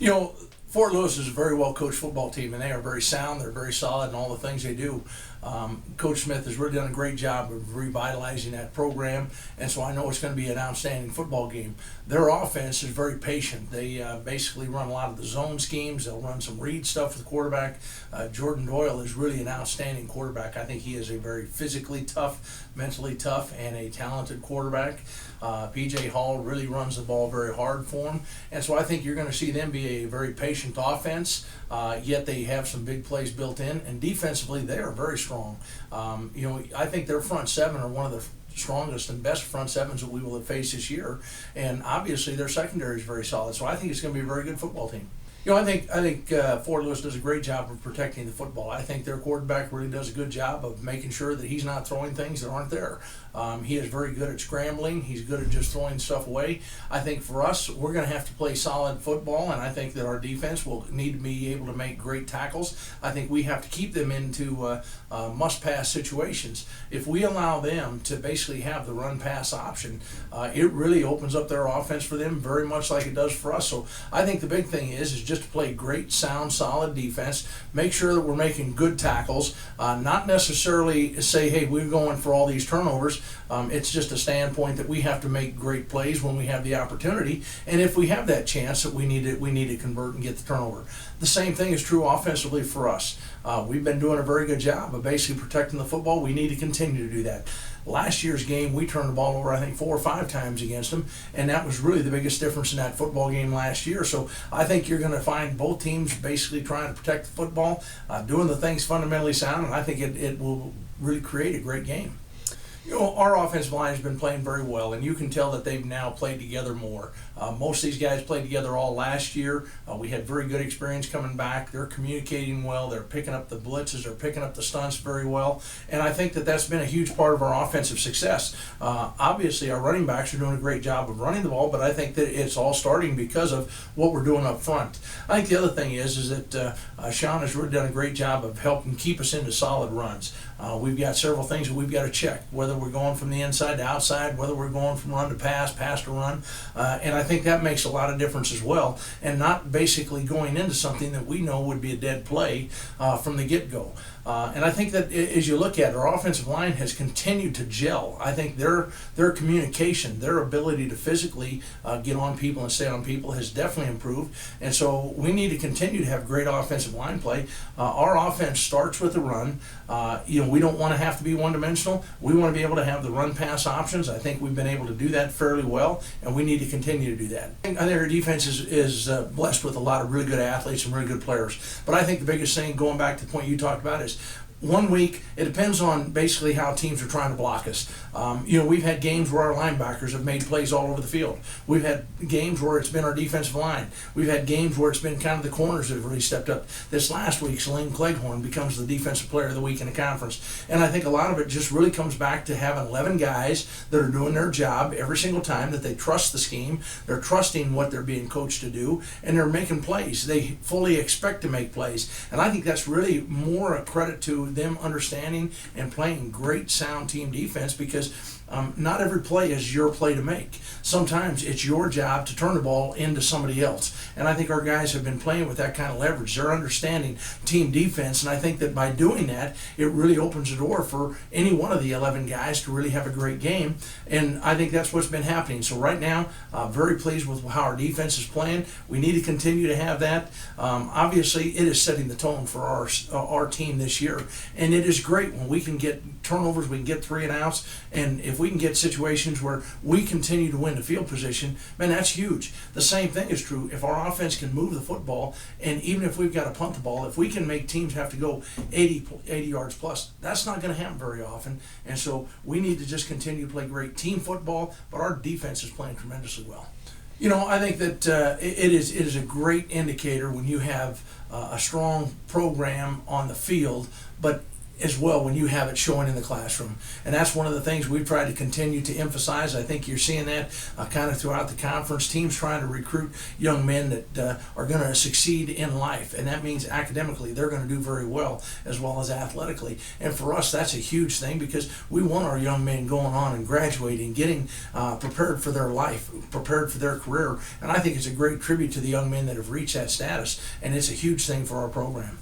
You know, Fort Lewis is a very well coached football team, and they are very sound. They're very solid in all the things they do. Coach Smith has really done a great job of revitalizing that program, and so I know it's going to be an outstanding football game. Their offense is very patient. They basically run a lot of the zone schemes. They'll run some read stuff with the quarterback. Jordan Doyle is really an outstanding quarterback. I think he is a very physically tough, mentally tough, and a talented quarterback. P.J. Hall really runs the ball very hard for him, and so I think you're going to see them be a very patient offense, yet they have some big plays built in, and defensively they are very strong. I think their front seven are one of the strongest and best front sevens that we will have faced this year, and obviously their secondary is very solid, so I think it's going to be a very good football team. I think Fort Lewis does a great job of protecting the football. I think their quarterback really does a good job of making sure that he's not throwing things that aren't there. He is very good at scrambling. He's good at just throwing stuff away. I think for us, we're going to have to play solid football, and I think that our defense will need to be able to make great tackles. I think we have to keep them into must-pass situations. If we allow them to basically have the run-pass option, it really opens up their offense for them very much like it does for us. So I think the big thing is just to play great, sound, solid defense, make sure that we're making good tackles, not necessarily say, hey, we're going for all these turnovers. It's just a standpoint that we have to make great plays when we have the opportunity, and if we have that chance that we need to convert and get the turnover. The same thing is true offensively for us. We've been doing a very good job of basically protecting the football. We need to continue to do that. Last year's game, we turned the ball over, I think, 4 or 5 times against them, and that was really the biggest difference in that football game last year. So I think you're going to find both teams basically trying to protect the football, doing the things fundamentally sound, and I think it will really create a great game. Our offensive line has been playing very well, and you can tell that they've now played together more. Most of these guys played together all last year. We had very good experience coming back. They're communicating well. They're picking up the blitzes. They're picking up the stunts very well, and I think that that's been a huge part of our offensive success. Obviously, our running backs are doing a great job of running the ball, but I think that it's all starting because of what we're doing up front. I think the other thing is that Sean has really done a great job of helping keep us into solid runs. We've got several things that we've got to check, whether we're going from the inside to outside, whether we're going from run to pass, pass to run, and I think that makes a lot of difference as well, and not basically going into something that we know would be a dead play from the get-go. And I think that as you look at it, our offensive line has continued to gel. I think their communication, their ability to physically get on people and stay on people has definitely improved. And so we need to continue to have great offensive line play. Our offense starts with the run. We don't want to have to be one-dimensional. We want to be able to have the run-pass options. I think we've been able to do that fairly well, and we need to continue to do that. I think our defense is blessed with a lot of really good athletes and really good players. But I think the biggest thing, going back to the point you talked about, is 1 week, it depends on basically how teams are trying to block us. We've had games where our linebackers have made plays all over the field. We've had games where it's been our defensive line. We've had games where it's been kind of the corners that have really stepped up. This last week, Salim Cleghorn becomes the defensive player of the week in the conference. And I think a lot of it just really comes back to having 11 guys that are doing their job every single time, that they trust the scheme, they're trusting what they're being coached to do, and they're making plays. They fully expect to make plays. And I think that's really more a credit to them understanding and playing great sound team defense, because not every play is your play to make. Sometimes it's your job to turn the ball into somebody else. And I think our guys have been playing with that kind of leverage. They're understanding team defense, and I think that by doing that, it really opens the door for any one of the 11 guys to really have a great game. And I think that's what's been happening. So right now, very pleased with how our defense is playing. We need to continue to have that. Obviously, it is setting the tone for our team this year. And it is great when we can get turnovers, we can get 3 and outs, and if we can get situations where we continue to win the field position, man, that's huge. The same thing is true if our offense can move the football, and even if we've got to punt the ball, if we can make teams have to go 80 yards plus, that's not going to happen very often. And so we need to just continue to play great team football, but our defense is playing tremendously well. I think that it is a great indicator when you have a strong program on the field, but as well when you have it showing in the classroom. And that's one of the things we've tried to continue to emphasize. I think you're seeing that kind of throughout the conference. Teams trying to recruit young men that are going to succeed in life, and that means academically they're going to do very well as athletically. And for us, that's a huge thing because we want our young men going on and graduating, getting prepared for their life, prepared for their career. And I think it's a great tribute to the young men that have reached that status, and it's a huge thing for our program.